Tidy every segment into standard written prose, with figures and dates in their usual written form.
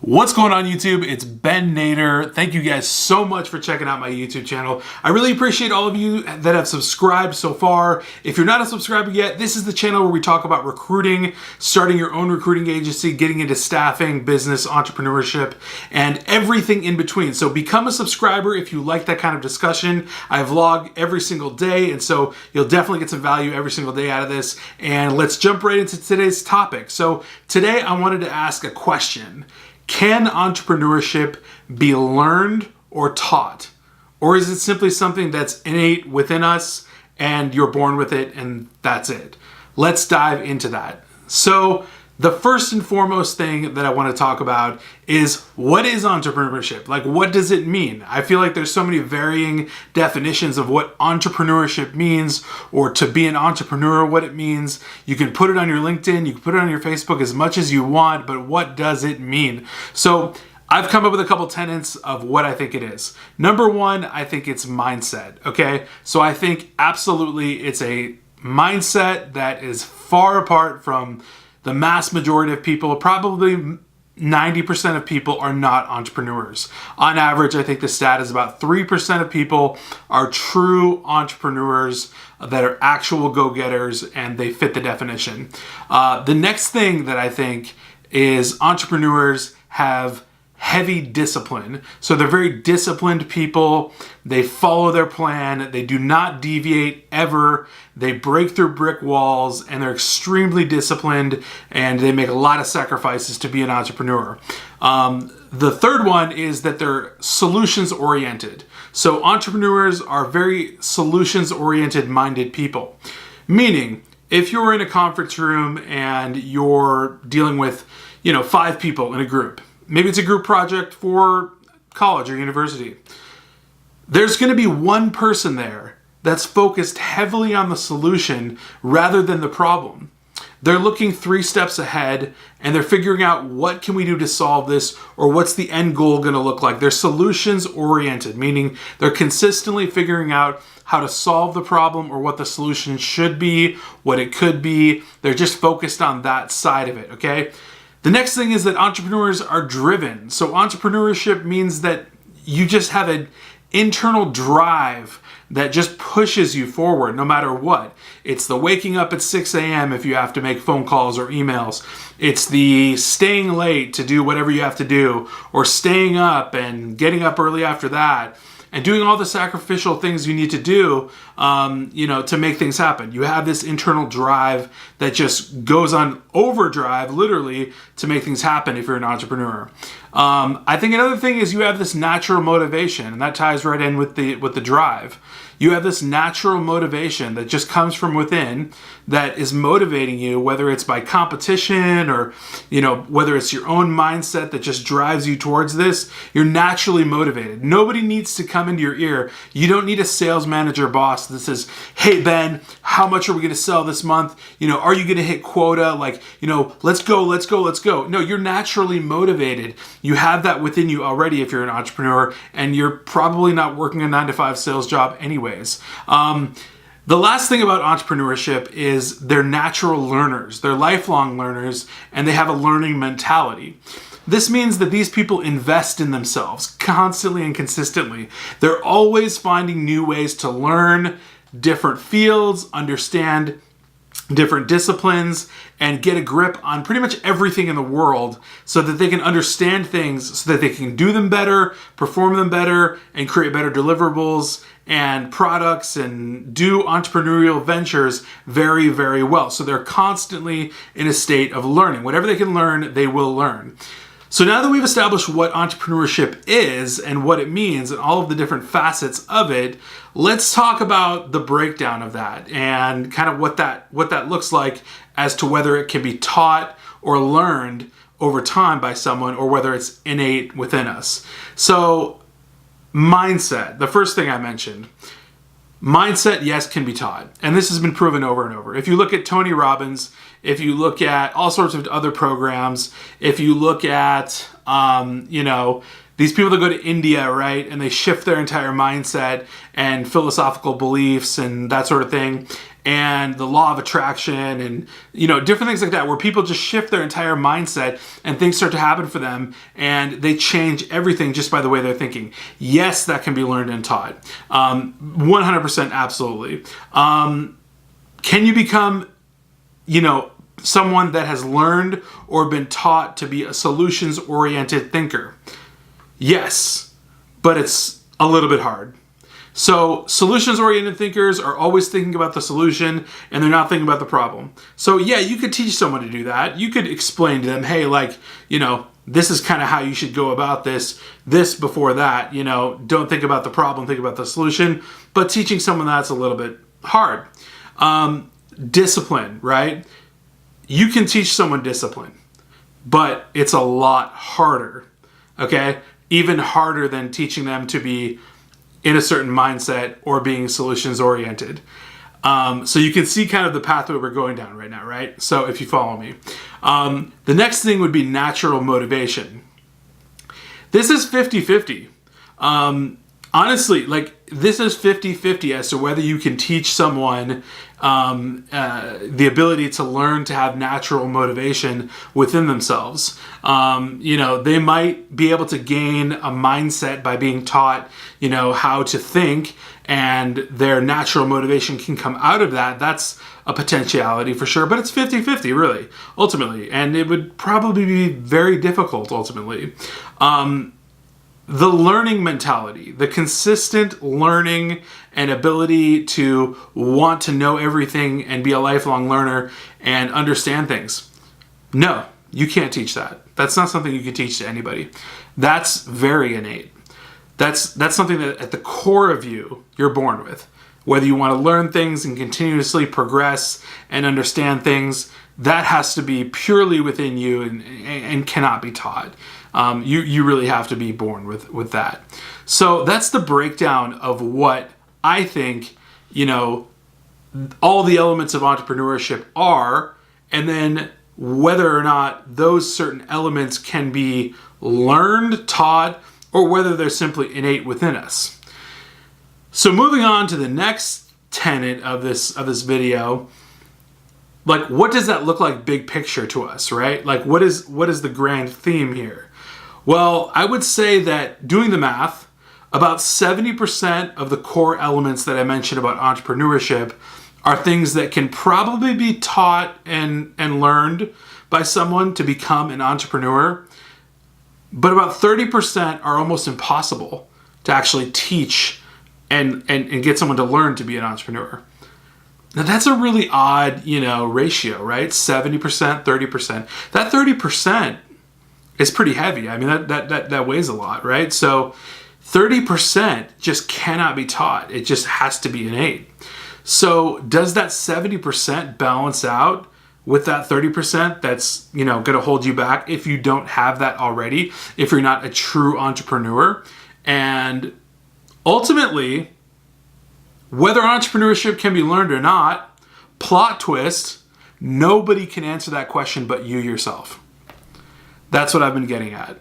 What's going on YouTube? It's Ben Nader. Thank you guys so much for checking out my YouTube channel. I really appreciate all of you that have subscribed so far. If you're not a subscriber yet, this is the channel where we talk about recruiting, starting your own recruiting agency, getting into staffing, business, entrepreneurship, and everything in between. So become a subscriber if you like that kind of discussion. I vlog every single day, and so you'll definitely get some value every single day out of this. And let's jump right into today's topic. So today I wanted to ask a question. Can entrepreneurship be learned or taught? Or is it simply something that's innate within us and you're born with it and that's it? Let's dive into that. So the first and foremost thing that I want to talk about is, what is entrepreneurship? Like, what does it mean? I feel like there's so many varying definitions of what entrepreneurship means, or to be an entrepreneur, what it means. You can put it on your LinkedIn, you can put it on your Facebook as much as you want, but what does it mean? So I've come up with a couple tenets of what I think it is. Number one, I think it's mindset, okay? So I think absolutely it's a mindset that is far apart from the mass majority of people. Probably 90% of people are not entrepreneurs. On average, I think the stat is about 3% of people are true entrepreneurs that are actual go-getters, and they fit the definition. The next thing that I think is, entrepreneurs have heavy discipline. So they're very disciplined people. They follow their plan. They do not deviate ever. They break through brick walls, and they're extremely disciplined, and they make a lot of sacrifices to be an entrepreneur. The third one is that they're solutions oriented. So entrepreneurs are very solutions oriented minded people. Meaning, if you're in a conference room and you're dealing with, 5 people in a group, maybe it's a group project for college or university, there's going to be one person there that's focused heavily on the solution rather than the problem. They're looking 3 steps ahead, and they're figuring out, what can we do to solve this, or what's the end goal going to look like. They're solutions oriented, meaning they're consistently figuring out how to solve the problem, or what the solution should be, what it could be. They're just focused on that side of it, okay? The next thing is that entrepreneurs are driven. So entrepreneurship means that you just have an internal drive that just pushes you forward no matter what. It's the waking up at 6 a.m. if you have to make phone calls or emails. It's the staying late to do whatever you have to do, or staying up and getting up early after that, and doing all the sacrificial things you need to do, to make things happen. You have this internal drive that just goes on overdrive, literally, to make things happen if you're an entrepreneur. I think another thing is, you have this natural motivation, and that ties right in with the drive. You have this natural motivation that just comes from within, that is motivating you, whether it's by competition or, whether it's your own mindset that just drives you towards this. You're naturally motivated. Nobody needs to come into your ear. You don't need a sales manager boss that says, "Hey Ben, how much are we going to sell this month? Are you going to hit quota? Let's go. No, you're naturally motivated. You have that within you already if you're an entrepreneur, and you're probably not working a 9-to-5 sales job anyways. The last thing about entrepreneurship is, they're natural learners. They're lifelong learners, and they have a learning mentality. This means that these people invest in themselves constantly and consistently. They're always finding new ways to learn different fields, understand different disciplines, and get a grip on pretty much everything in the world, so that they can understand things, so that they can do them better, perform them better, and create better deliverables and products, and do entrepreneurial ventures very, very well. So they're constantly in a state of learning. Whatever they can learn, they will learn. So now that we've established what entrepreneurship is and what it means and all of the different facets of it, let's talk about the breakdown of that, and kind of what that looks like, as to whether it can be taught or learned over time by someone, or whether it's innate within us. So mindset, the first thing I mentioned. Mindset, yes, can be taught. And this has been proven over and over. If you look at Tony Robbins, if you look at all sorts of other programs, if you look at, these people that go to India, right, and they shift their entire mindset and philosophical beliefs and that sort of thing, and the law of attraction and, different things like that, where people just shift their entire mindset and things start to happen for them and they change everything just by the way they're thinking. Yes, that can be learned and taught. 100% absolutely. Can you become, someone that has learned or been taught to be a solutions-oriented thinker? Yes, but it's a little bit hard. So solutions-oriented thinkers are always thinking about the solution and they're not thinking about the problem. So yeah, you could teach someone to do that. You could explain to them, hey, this is kind of how you should go about this before that, don't think about the problem, think about the solution. But teaching someone that's a little bit hard. Discipline, right? You can teach someone discipline, but it's a lot harder, okay? Even harder than teaching them to be in a certain mindset or being solutions oriented. So you can see kind of the pathway we're going down right now, right? So if you follow me. The next thing would be natural motivation. This is 50-50. Honestly, this is 50-50 as to whether you can teach someone the ability to learn to have natural motivation within themselves. They might be able to gain a mindset by being taught, how to think, and their natural motivation can come out of that. That's a potentiality for sure, but it's 50-50 really, ultimately. And it would probably be very difficult ultimately. The learning mentality, the consistent learning and ability to want to know everything and be a lifelong learner and understand things. No, you can't teach that. That's not something you can teach to anybody. That's very innate. That's something that at the core of you're born with. Whether you want to learn things and continuously progress and understand things, that has to be purely within you and cannot be taught. You really have to be born with that. So that's the breakdown of what I think, all the elements of entrepreneurship are, and then whether or not those certain elements can be learned, taught, or whether they're simply innate within us. So moving on to the next tenet of this video, what does that look like big picture to us, right? What is the grand theme here? Well, I would say that doing the math, about 70% of the core elements that I mentioned about entrepreneurship are things that can probably be taught and learned by someone to become an entrepreneur. But about 30% are almost impossible to actually teach and get someone to learn to be an entrepreneur. Now that's a really odd, ratio, right? 70%, 30%. That 30% is pretty heavy. I mean, that weighs a lot, right? So 30% just cannot be taught. It just has to be innate. So does that 70% balance out with that 30% that's, going to hold you back if you don't have that already, if you're not a true entrepreneur? And ultimately, whether entrepreneurship can be learned or not, plot twist, nobody can answer that question but you yourself. That's what I've been getting at.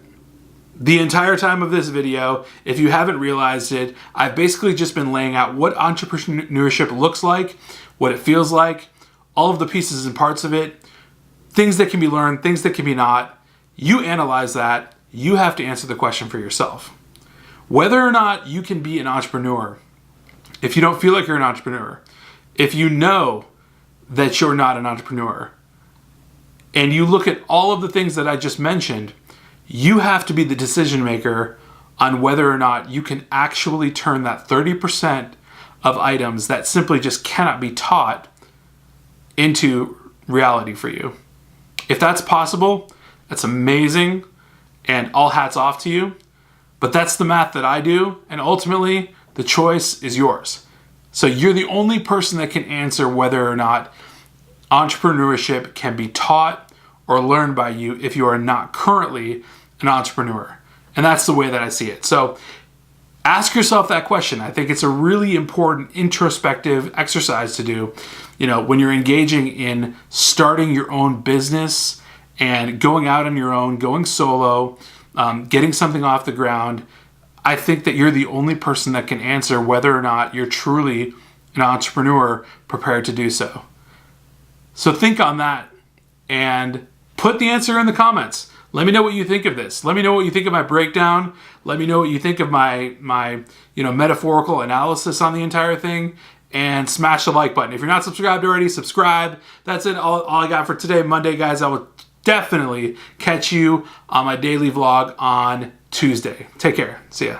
The entire time of this video, if you haven't realized it, I've basically just been laying out what entrepreneurship looks like, what it feels like, all of the pieces and parts of it, things that can be learned, things that can be not. You analyze that. You have to answer the question for yourself. Whether or not you can be an entrepreneur, if you don't feel like you're an entrepreneur, if you know that you're not an entrepreneur, and you look at all of the things that I just mentioned, you have to be the decision maker on whether or not you can actually turn that 30% of items that simply just cannot be taught into reality for you. If that's possible, that's amazing, and all hats off to you. But that's the math that I do, and ultimately, the choice is yours. So you're the only person that can answer whether or not entrepreneurship can be taught or learned by you if you are not currently an entrepreneur. And that's the way that I see it. So ask yourself that question. I think it's a really important introspective exercise to do, when you're engaging in starting your own business and going out on your own, going solo, getting something off the ground. I think that you're the only person that can answer whether or not you're truly an entrepreneur prepared to do so? So think on that and put the answer in the comments. Let me know what you think of this. Let me know what you think of my breakdown. Let me know what you think of my metaphorical analysis on the entire thing. And smash the like button. If you're not subscribed already, subscribe. That's it. All I got for today, Monday, guys. I will definitely catch you on my daily vlog on Tuesday. Take care. See ya.